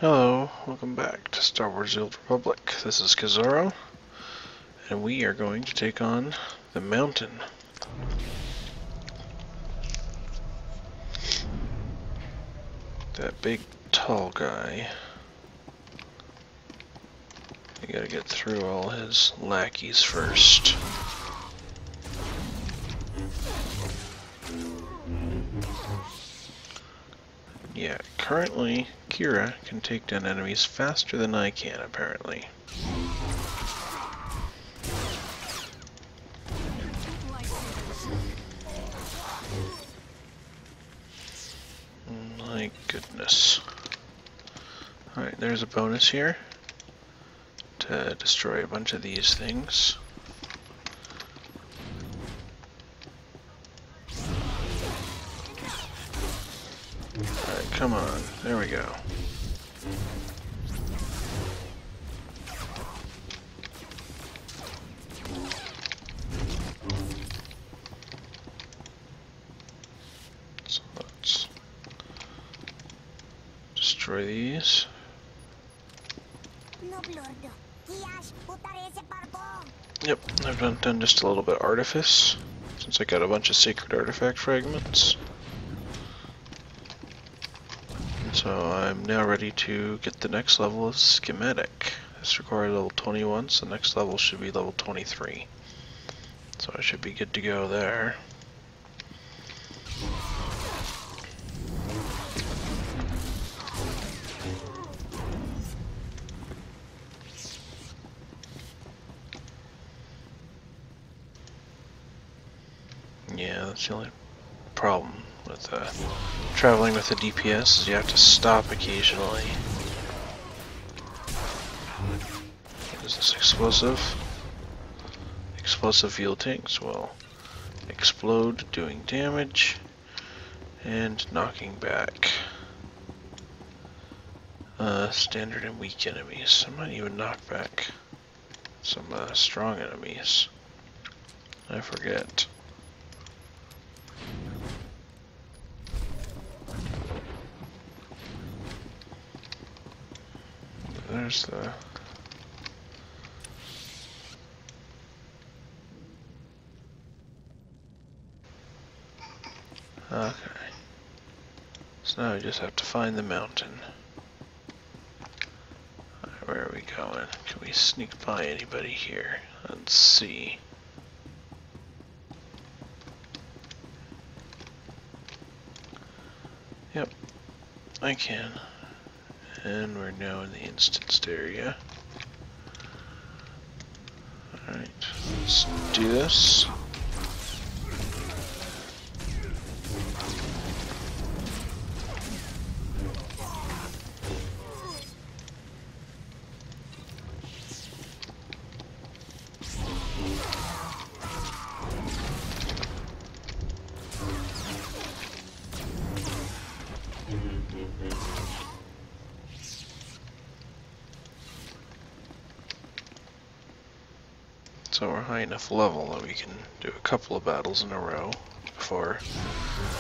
Hello, welcome back to Star Wars The Old Republic. This is Kazoro, and we are going to take on the mountain. That big, tall guy. You gotta get through all his lackeys first. Yeah, currently, Kira can take down enemies faster than I can, apparently. My goodness. Alright, there's a bonus here to destroy a bunch of these things. Alright, come on. There we go. So let's destroy these. Yep, I've done just a little bit of artifice, since I got a bunch of sacred artifact fragments. So I'm now ready to get the next level of schematic. This required level 21, so the next level should be level 23. So I should be good to go there. Yeah, that's the only problem with traveling with the DPS is you have to stop occasionally. What is this explosive? Explosive fuel tanks will explode, doing damage and knocking back standard and weak enemies. I might even knock back some strong enemies. I forget. There's the... Okay. So now I just have to find the mountain. Where are we going? Can we sneak by anybody here? Let's see. Yep, I can. And we're now in the instanced area. Alright, let's do this. So we're high enough level that we can do a couple of battles in a row before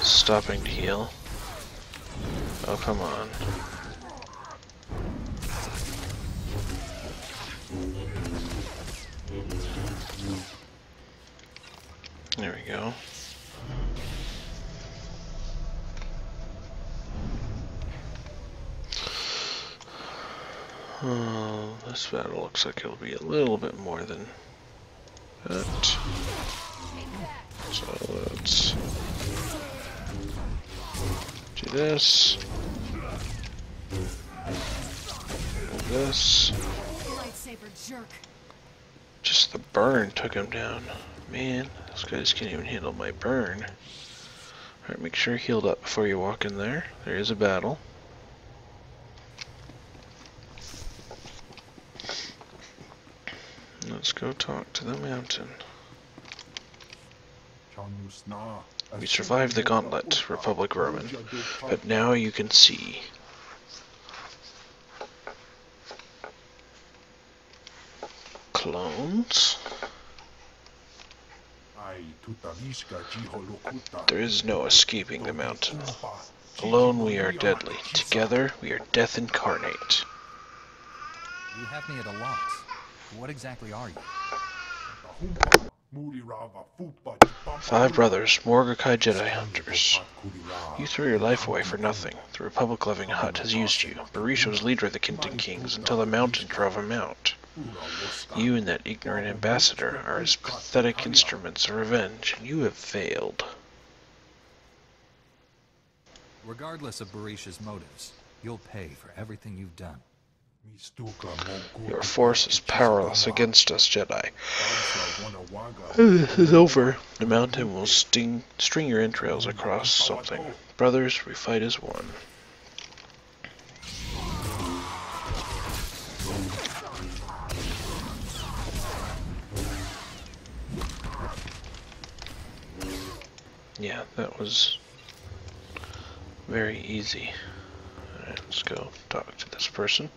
stopping to heal. Oh, come on. There we go. Oh, this battle looks like it'll be a little bit more than that. So let's do this. And this. Just the burn took him down. Man, those guys can't even handle my burn. Alright, make sure you're healed up before you walk in there. There is a battle. Let's go talk to the mountain. We survived the gauntlet, Republic Roman, but now you can see. Clones? There is no escaping the mountain. Alone we are deadly. Together we are death incarnate. You have me at a loss. What exactly are you? 5 brothers, Mordecai Jedi hunters. You threw your life away for nothing. The Republic-loving Hutt has used you. Barisha was leader of the Kintan Kings until the mountain drove him out. You and that ignorant ambassador are his pathetic instruments of revenge, and you have failed. Regardless of Barisha's motives, you'll pay for everything you've done. Your force is powerless against us, Jedi. This is over. The mountain will string your entrails across something. Brothers, we fight as one. Yeah, that was very easy. Alright, let's go talk to this person.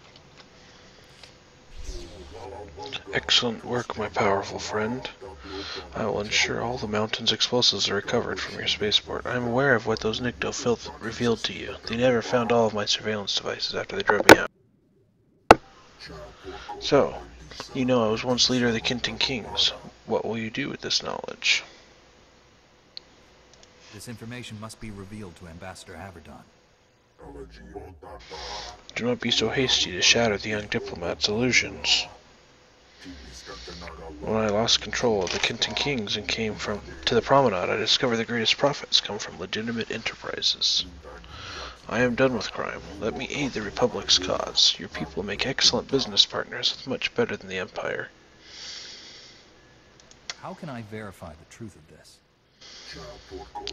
Excellent work, my powerful friend. I will ensure all the mountain's explosives are recovered from your spaceport. I am aware of what those Nikto revealed to you. They never found all of my surveillance devices after they drove me out. So, you know I was once leader of the Kintan Kings. What will you do with this knowledge? This information must be revealed to Ambassador Averdon. Do not be so hasty to shatter the young diplomat's illusions. When I lost control of the Kintan Kings and came to the promenade, I discovered the greatest profits come from legitimate enterprises. I am done with crime. Let me aid the Republic's cause. Your people make excellent business partners, much better than the Empire. How can I verify the truth of this?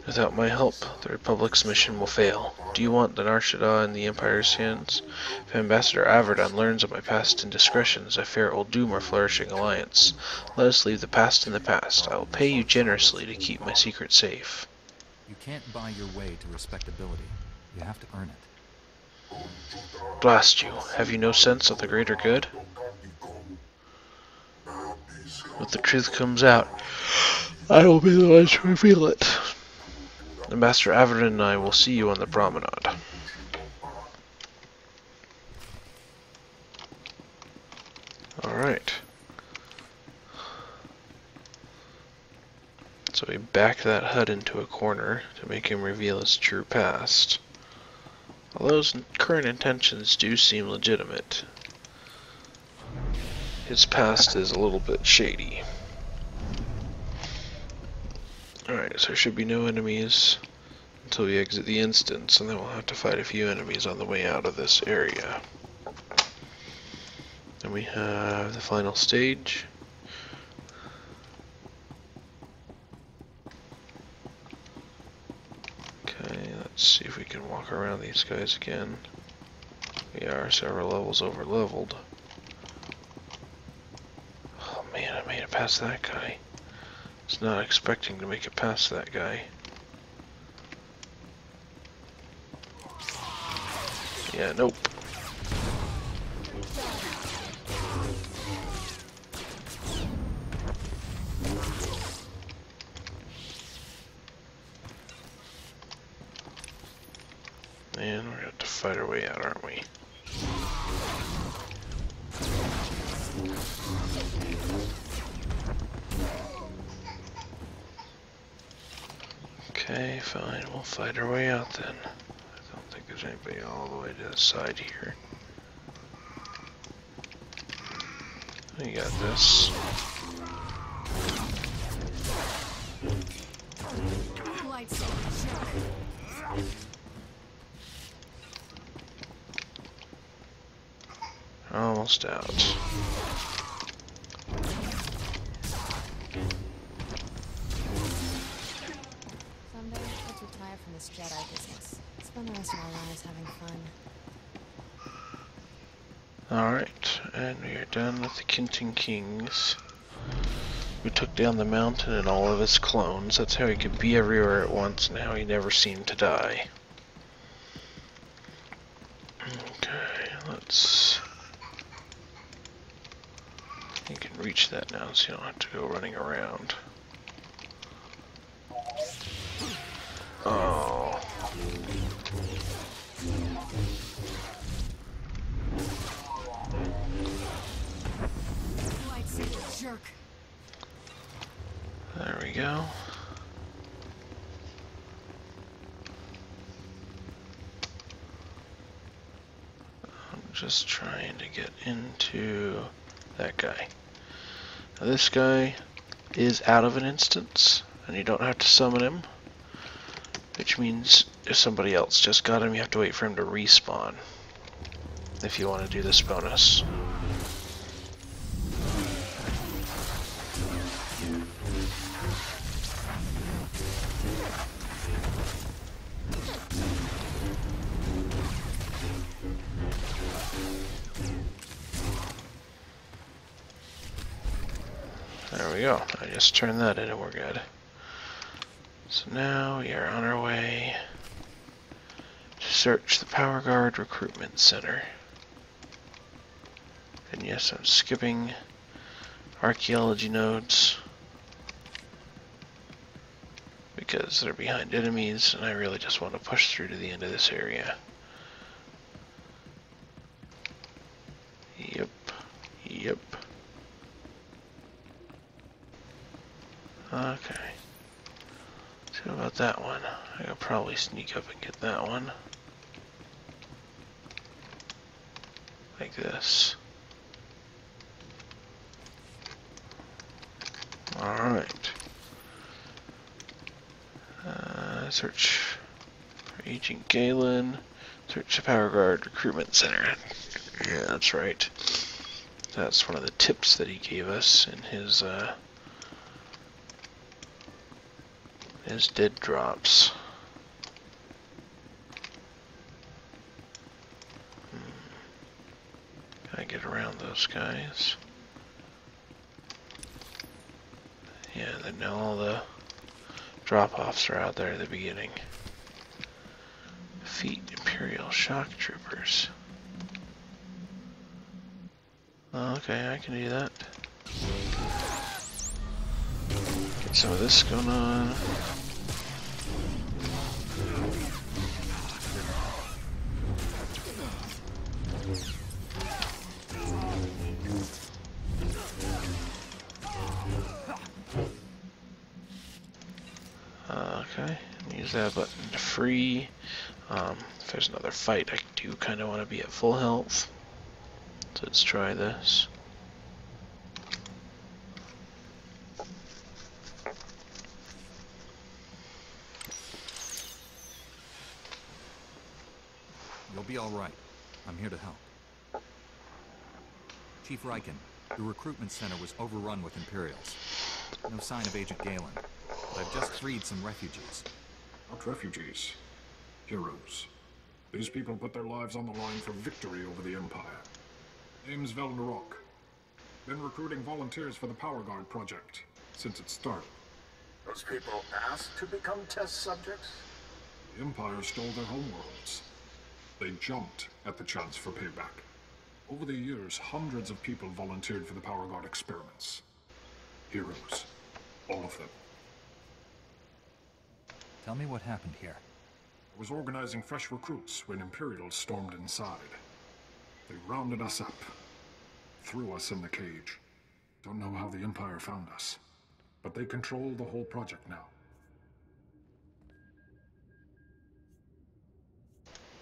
Without my help, the Republic's mission will fail. Do you want the Nar Shaddaa in the Empire's hands? If Ambassador Averdon learns of my past indiscretions, I fear it will doom our flourishing alliance. Let us leave the past in the past. I will pay you generously to keep my secret safe. You can't buy your way to respectability. You have to earn it. Blast you. Have you no sense of the greater good? When the truth comes out, I will be the one to reveal it. Ambassador Averdon and I will see you on the promenade. Alright. So we back that Hutt into a corner to make him reveal his true past. Although his current intentions do seem legitimate, his past is a little bit shady. Alright, so there should be no enemies until we exit the instance, and then we'll have to fight a few enemies on the way out of this area. Then we have the final stage. Okay, let's see if we can walk around these guys again. We are several levels over leveled. Oh man, I made it past that guy. I was not expecting to make it past that guy. Yeah, nope. And we're gonna have to fight our way out, aren't we? Okay, fine, we'll fight our way out then. I don't think there's anybody all the way to the side here. We got this. Almost out. Someday, let's retire from this Jedi business. Spend the rest of our lives having fun. Alright, and we are done with the Kintan Kings. We took down the mountain and all of his clones. That's how he could be everywhere at once and how he never seemed to die. Okay, let's... You can reach that now so you don't have to go running around. go. I'm just trying to get into that guy. Now this guy is out of an instance, and you don't have to summon him, which means if somebody else just got him, you have to wait for him to respawn if you want to do this bonus. There we go. I just turned that in and we're good. So now we are on our way to search the Power Guard Recruitment Center. And yes, I'm skipping archaeology nodes because they're behind enemies and I really just want to push through to the end of this area. Yep. Yep. Okay. So about that one? I could probably sneak up and get that one. Like this. Alright. Search for Agent Galen. Search the Power Guard Recruitment Center. Yeah, that's right. That's one of the tips that he gave us in his dead drops. Can I get around those guys? Yeah, then now all the drop-offs are out there at the beginning. Defeat Imperial Shock Troopers. Okay, I can do that. Get some of this going on. Okay, use that button to free. If there's another fight, I do kind of want to be at full health. So let's try this. You'll be all right. I'm here to help. Chief Riken, the recruitment center was overrun with Imperials. No sign of Agent Galen, but I've just freed some refugees. Not refugees. Heroes. These people put their lives on the line for victory over the Empire. Name's Velnarok. Been recruiting volunteers for the Power Guard project since it started. Those people asked to become test subjects? The Empire stole their homeworlds. They jumped at the chance for payback. Over the years, hundreds of people volunteered for the Power Guard experiments. Heroes. All of them. Tell me what happened here. I was organizing fresh recruits when Imperials stormed inside. They rounded us up. Threw us in the cage. Don't know how the Empire found us. But they control the whole project now.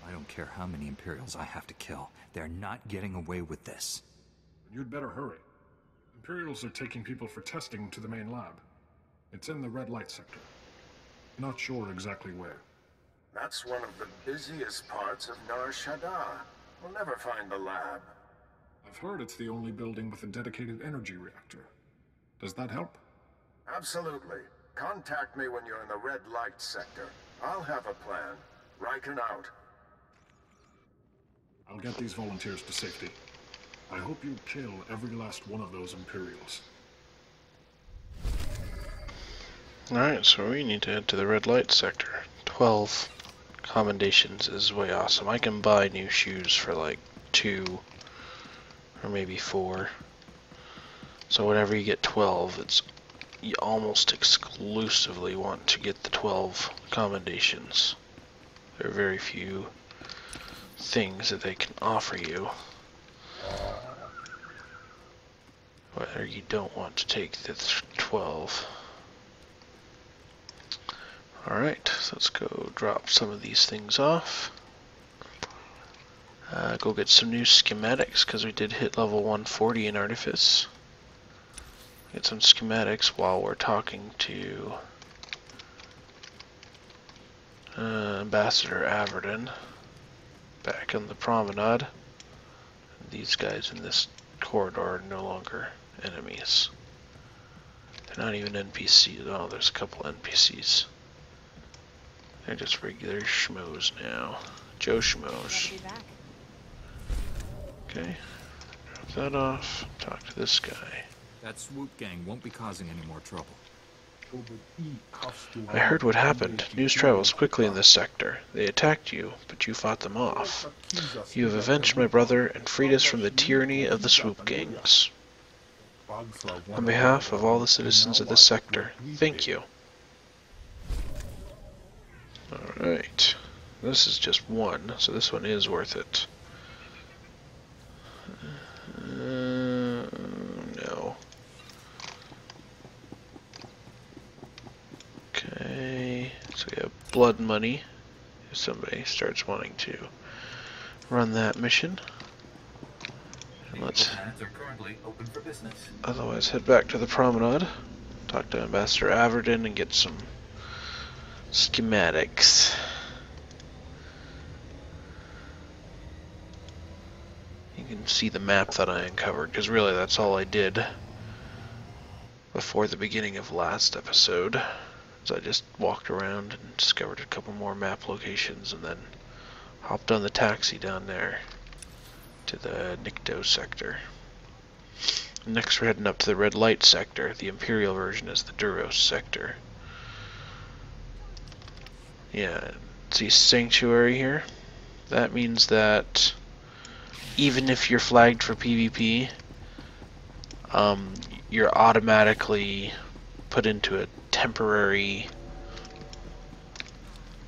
I don't care how many Imperials I have to kill. They're not getting away with this. You'd better hurry. Imperials are taking people for testing to the main lab. It's in the red light sector. Not sure exactly where. That's one of the busiest parts of Nar Shaddaa. We'll never find the lab. I've heard it's the only building with a dedicated energy reactor. Does that help? Absolutely. Contact me when you're in the red light sector. I'll have a plan. Riken out. I'll get these volunteers to safety. I hope you kill every last one of those Imperials. Alright, so we need to head to the red light sector. 12 commendations is way awesome. I can buy new shoes for like 2 or maybe 4. So whenever you get 12, it's you almost exclusively want to get the 12 commendations. There are very few things that they can offer you whether you don't want to take the 12. Alright, so let's go drop some of these things off. Go get some new schematics, because we did hit level 140 in Artifice. Get some schematics while we're talking to Ambassador Averden back on the promenade. These guys in this corridor are no longer enemies. They're not even NPCs. Oh, there's a couple NPCs. They're just regular schmoes now. Joe Schmoes. Okay. Drop that off. Talk to this guy. That swoop gang won't be causing any more trouble. I heard what happened. News travels quickly in this sector. They attacked you, but you fought them off. You have avenged my brother and freed us from the tyranny of the swoop gangs. On behalf of all the citizens of this sector, thank you. Alright. This is just one, so this one is worth it. No. Okay, so we have blood money if somebody starts wanting to run that mission. And let's otherwise head back to the promenade, talk to Ambassador Averden and get some schematics. You can see the map that I uncovered, because really that's all I did before the beginning of last episode. So I just walked around and discovered a couple more map locations and then hopped on the taxi down there to the Nikto sector. Next we're heading up to the red light sector. The Imperial version is the Duros sector. Yeah, see Sanctuary here? That means that even if you're flagged for PvP, you're automatically put into a temporary,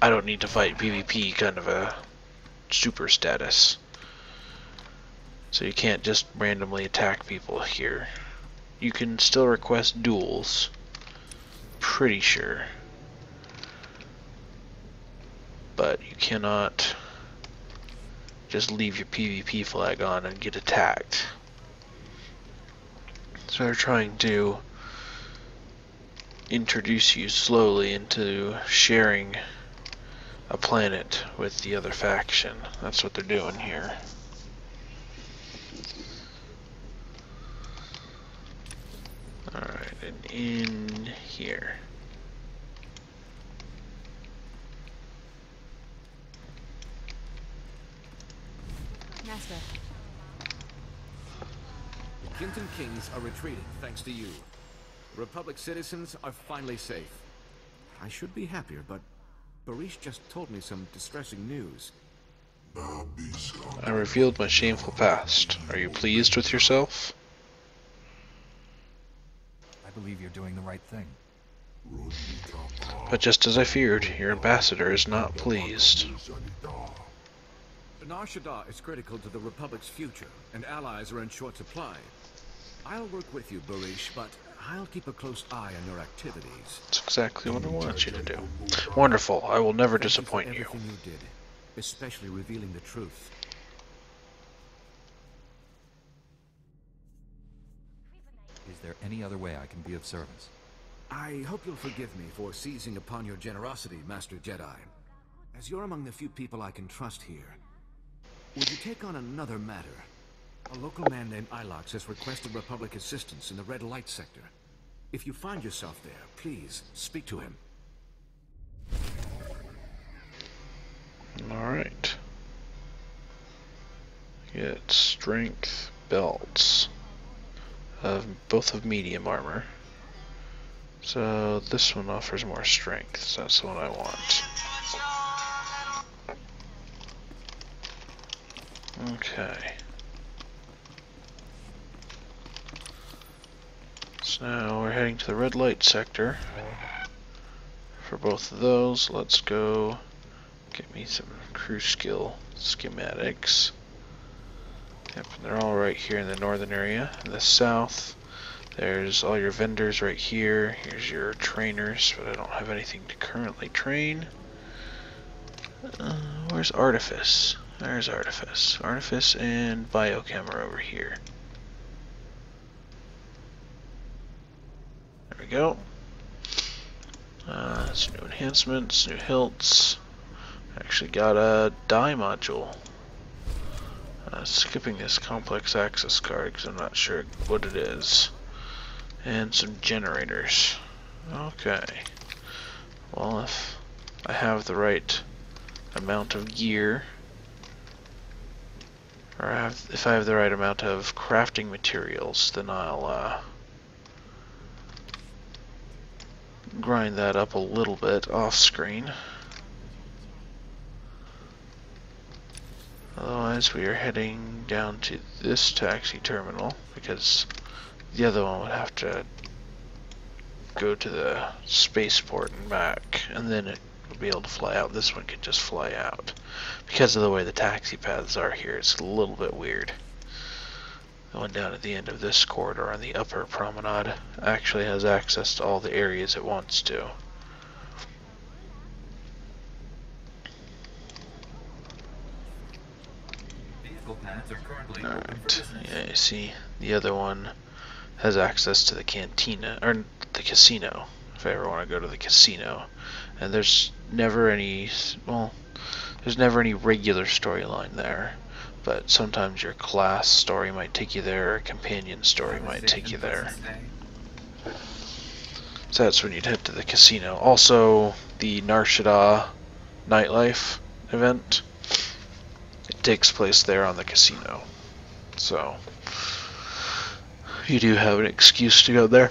I don't need to fight PvP kind of a super status. So you can't just randomly attack people here. You can still request duels, pretty sure, but you cannot just leave your PvP flag on and get attacked. So they're trying to introduce you slowly into sharing a planet with the other faction. That's what they're doing here. Alright, and in here. Master. The Kinton Kings are retreating, thanks to you. Republic citizens are finally safe. I should be happier, but Barish just told me some distressing news. I revealed my shameful past. Are you pleased with yourself? I believe you're doing the right thing. But just as I feared, your ambassador is not pleased. Nar Shaddaa is critical to the Republic's future, and allies are in short supply. I'll work with you, Barish, but I'll keep a close eye on your activities. That's exactly what I want you to do. Wonderful. I will never disappoint you. Everything you did, especially revealing the truth. Is there any other way I can be of service? I hope you'll forgive me for seizing upon your generosity, Master Jedi. As you're among the few people I can trust here, would you take on another matter? A local man named Ilox has requested Republic assistance in the red light sector. If you find yourself there, please speak to him. Alright. Get strength belts. Both of medium armor. So this one offers more strength, so that's the one I want. Okay. So now we're heading to the red light sector. For both of those, let's go get me some crew skill schematics. Yep, and they're all right here in the northern area. In the south, There's all your vendors right here. Here's your trainers, but I don't have anything to currently train. Where's Artifice? There's Artifice. Artifice and Biochem are over here. There we go. Some new enhancements, new hilts. Actually got a dye module. Skipping this complex access card because I'm not sure what it is. And some generators. Okay. Well, if I have the right amount of gear, or if I have the right amount of crafting materials, then I'll grind that up a little bit off screen. Otherwise, we are heading down to this taxi terminal because the other one would have to go to the spaceport and back, and then it would be able to fly out. This one could just fly out. Because of the way the taxi paths are here, it's a little bit weird. The one down at the end of this corridor on the upper promenade actually has access to all the areas it wants to. Alright, yeah, you see, the other one has access to the cantina, or the casino, if I ever want to go to the casino. And there's never any, well, there's never any regular storyline there, but sometimes your class story might take you there, or a companion story might take you there. So that's when you'd head to the casino. Also, the Nar Shaddaa nightlife event, it takes place there on the casino. So, you do have an excuse to go there.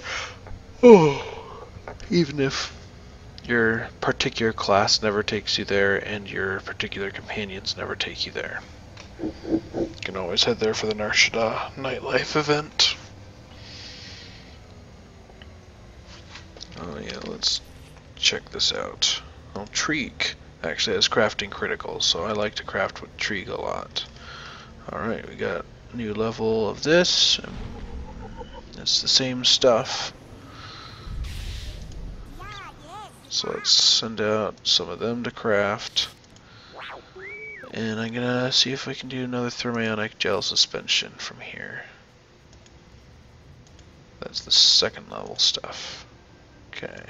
Oh, even if your particular class never takes you there and your particular companions never take you there. You can always head there for the Nar Shaddaa nightlife event. Oh yeah, let's check this out. Oh, Trigue actually has crafting criticals, so I like to craft with Trigue a lot. Alright, we got a new level of this. It's the same stuff. So let's send out some of them to craft. And I'm gonna see if I can do another thermionic gel suspension from here. That's the second level stuff. Okay.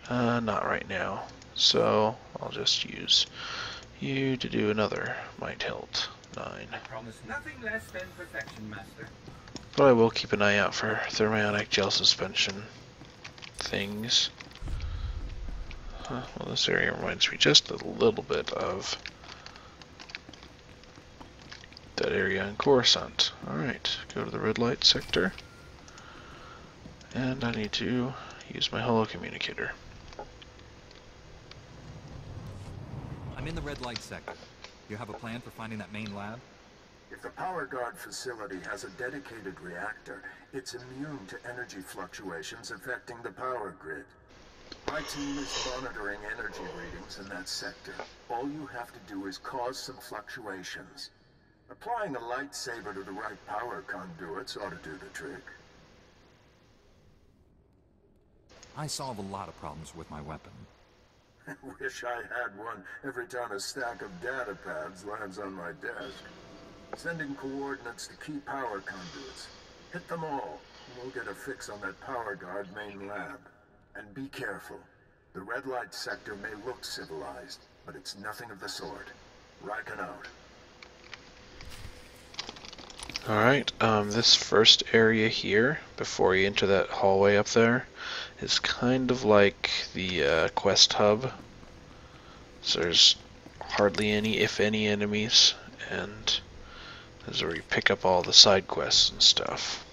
Not right now. So I'll just use you to do another Might Hilt 9. I promise nothing less than perfection, Master. But I will keep an eye out for thermionic gel suspension things. Well, this area reminds me just a little bit of that area in Coruscant. Alright, go to the red light sector. And I need to use my holocommunicator. I'm in the red light sector. You have a plan for finding that main lab? If the power guard facility has a dedicated reactor, it's immune to energy fluctuations affecting the power grid. My team is monitoring energy readings in that sector. All you have to do is cause some fluctuations. Applying a lightsaber to the right power conduits ought to do the trick. I solve a lot of problems with my weapon. Wish I had one every time a stack of data pads lands on my desk. Sending coordinates to key power conduits. Hit them all, and we'll get a fix on that power guard main lab. And be careful. The red light sector may look civilized, but it's nothing of the sort. Riken out. Alright, this first area here, before you enter that hallway up there, is kind of like the quest hub. So there's hardly any, if any, enemies, and this is where you pick up all the side quests and stuff.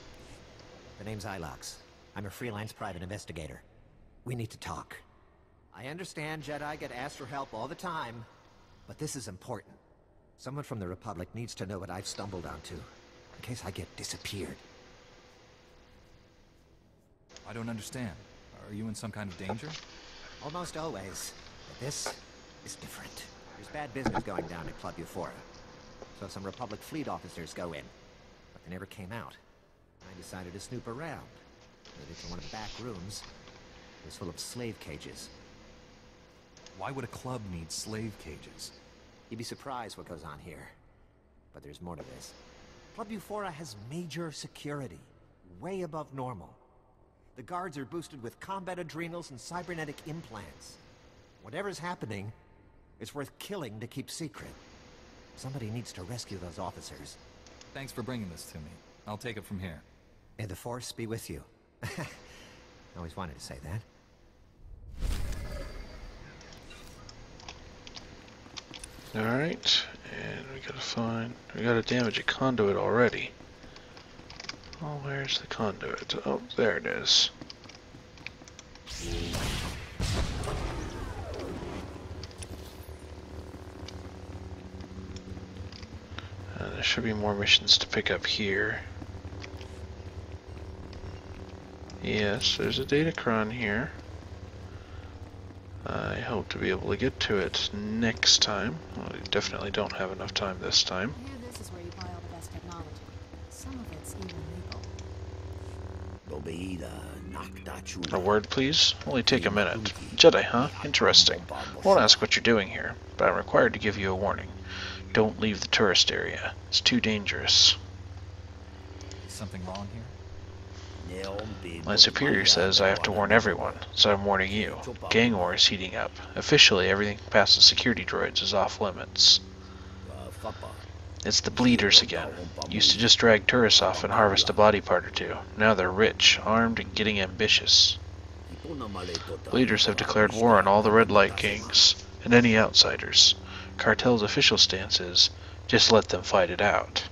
The name's Ilox. I'm a freelance private investigator. We need to talk. I understand Jedi get asked for help all the time, but this is important. Someone from the Republic needs to know what I've stumbled onto, in case I get disappeared. I don't understand. Are you in some kind of danger? Almost always. But this is different. There's bad business going down at Club Euphora. So some Republic fleet officers go in, but they never came out. I decided to snoop around. Made it to one of the back rooms. It was full of slave cages. Why would a club need slave cages? You'd be surprised what goes on here. But there's more to this. Club Euphora has major security. Way above normal. The guards are boosted with combat adrenals and cybernetic implants. Whatever's happening, it's worth killing to keep secret. Somebody needs to rescue those officers. Thanks for bringing this to me. I'll take it from here. May the Force be with you. I always wanted to say that. Alright, and we gotta damage a conduit already. Oh, where's the conduit? Oh, there it is. There should be more missions to pick up here. Yes, there's a datacron here. I hope to be able to get to it next time. Well, we definitely don't have enough time this time. I hear this is where you buy all the best technology. Some of it's even legal. A word, please? Only take a minute. Jedi, huh? Interesting. I won't ask what you're doing here, but I'm required to give you a warning. Don't leave the tourist area. It's too dangerous. Is something wrong here? My superior says I have to warn everyone, so I'm warning you. Gang war is heating up. Officially, everything past the security droids is off limits. It's the bleeders again. Used to just drag tourists off and harvest a body part or two. Now they're rich, armed, and getting ambitious. Bleeders have declared war on all the red light gangs, and any outsiders. Cartel's official stance is, just let them fight it out.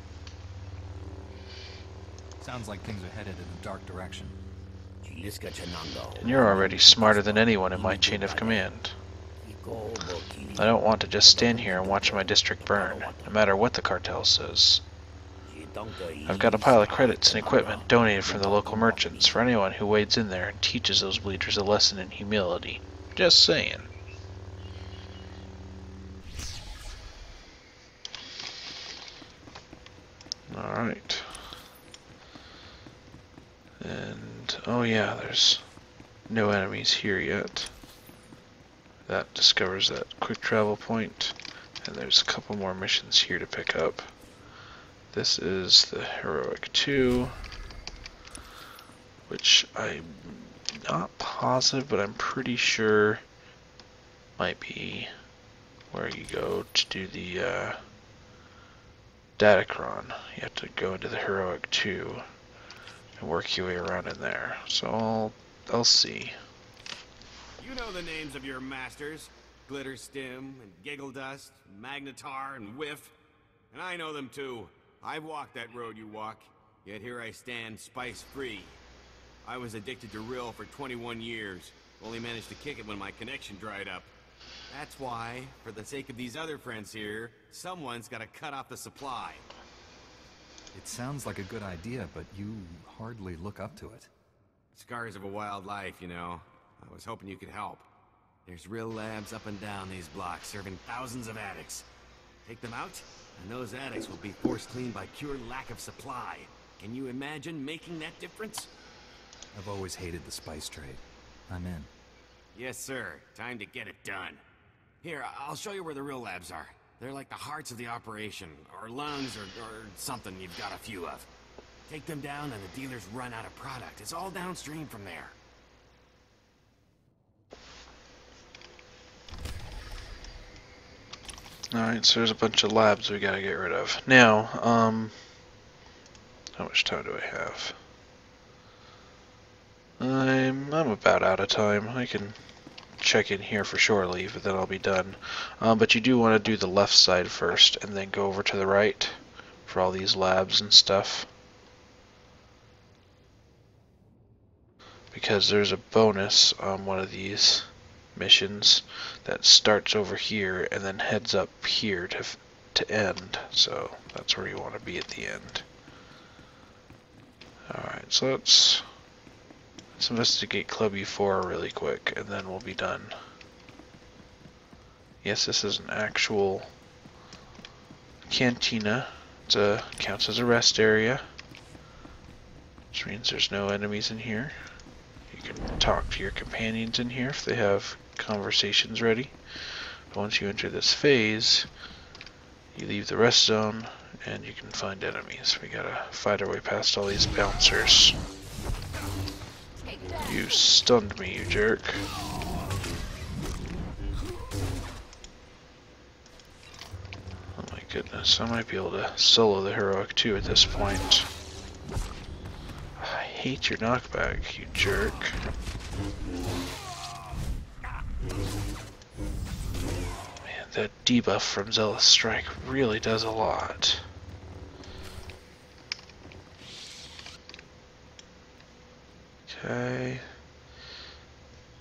Sounds like things are headed in a dark direction. And you're already smarter than anyone in my chain of command. I don't want to just stand here and watch my district burn, no matter what the cartel says. I've got a pile of credits and equipment donated from the local merchants for anyone who wades in there and teaches those bleeders a lesson in humility. Just saying. Alright. And, oh yeah, there's no enemies here yet. That discovers that quick travel point, and there's a couple more missions here to pick up. This is the Heroic 2, which I'm not positive, but I'm pretty sure might be where you go to do the Datacron. You have to go into the Heroic 2 and work your way around in there. So I'll see. You know the names of your masters. Glitter Stim, and Giggle Dust, Magnetar, and Whiff. And I know them too. I've walked that road you walk, yet here I stand spice-free. I was addicted to Rill for 21 years. Only managed to kick it when my connection dried up. That's why, for the sake of these other friends here, someone's gotta cut off the supply. It sounds like a good idea, but you hardly look up to it. Scars of a wild life, you know. I was hoping you could help. There's Rill labs up and down these blocks, serving thousands of addicts. Take them out, and those addicts will be forced clean by pure lack of supply. Can you imagine making that difference? I've always hated the spice trade. I'm in. Yes, sir. Time to get it done. Here, I'll show you where the Rill labs are. They're like the hearts of the operation, or lungs, or something you've got a few of. Take them down and the dealers run out of product. It's all downstream from there. Alright, so there's a bunch of labs we gotta get rid of. Now, how much time do I have? I'm about out of time. I can check in here for shore leave, but then I'll be done. But you do want to do the left side first, and then go over to the right for all these labs and stuff. Because there's a bonus on one of these missions that starts over here and then heads up here to end. So that's where you want to be at the end. Alright, so let's investigate Club E4 really quick, and then we'll be done. Yes, this is an actual cantina. It counts as a rest area. which means there's no enemies in here. You can talk to your companions in here if they have conversations ready. But once you enter this phase, you leave the rest zone and you can find enemies. We gotta fight our way past all these bouncers. You stunned me, you jerk. Oh my goodness, I might be able to solo the heroic too at this point. I hate your knockback, you jerk. Man, that debuff from Zealous Strike really does a lot. Okay.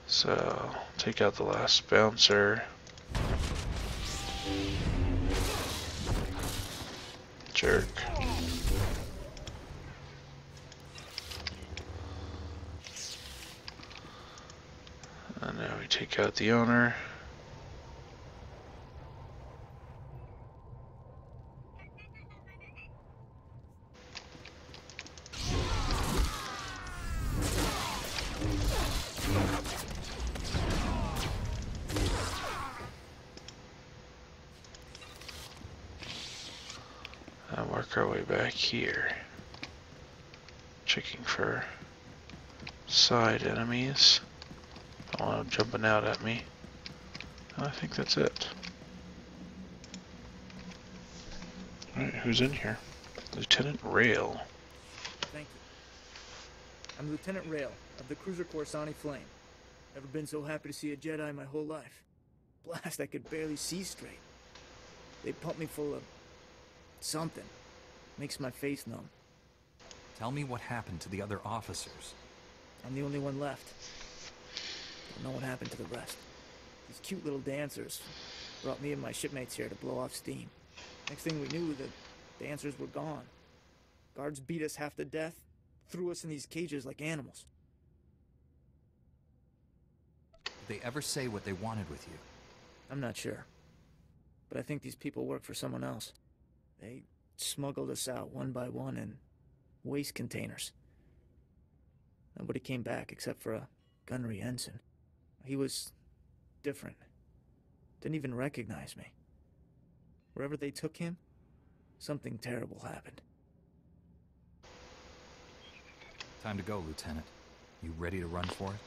So, take out the last bouncer. Jerk. And now we take out the owner. And work our way back here. Checking for side enemies. Don't want them jumping out at me. I think that's it. Alright, who's in here? Lieutenant Rail. Thank you. I'm Lieutenant Rail of the cruiser Coruscant Flame. Never been so happy to see a Jedi my whole life. Blast, I could barely see straight. They pumped me full of something. Makes my face numb. Tell me what happened to the other officers. I'm the only one left. Don't know what happened to the rest. These cute little dancers brought me and my shipmates here to blow off steam. Next thing we knew, the dancers were gone. Guards beat us half to death, threw us in these cages like animals. Did they ever say what they wanted with you? I'm not sure. But I think these people work for someone else. They smuggled us out one by one in waste containers. Nobody came back except for a gunnery ensign. He was different. Didn't even recognize me. Wherever they took him, something terrible happened. Time to go, Lieutenant. You ready to run for it?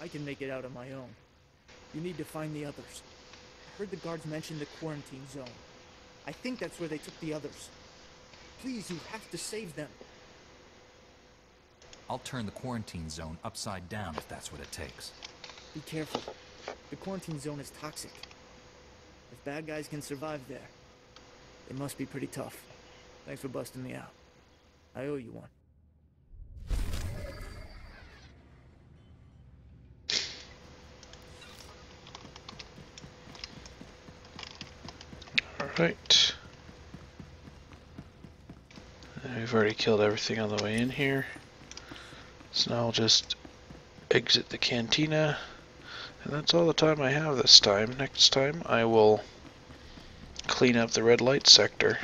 I can make it out on my own. You need to find the others. I heard the guards mention the quarantine zone. I think that's where they took the others. Please, you have to save them. I'll turn the quarantine zone upside down if that's what it takes. Be careful. The quarantine zone is toxic. If bad guys can survive there, they must be pretty tough. Thanks for busting me out. I owe you one. Alright. We've already killed everything on the way in here. So now I'll just exit the cantina. And that's all the time I have this time. Next time I will clean up the red light sector.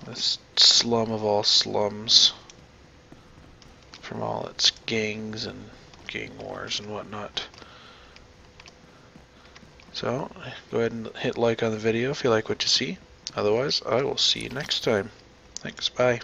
This slum of all slums. From all its gangs and gang wars and whatnot. So, go ahead and hit like on the video if you like what you see. Otherwise, I will see you next time. Thanks, bye.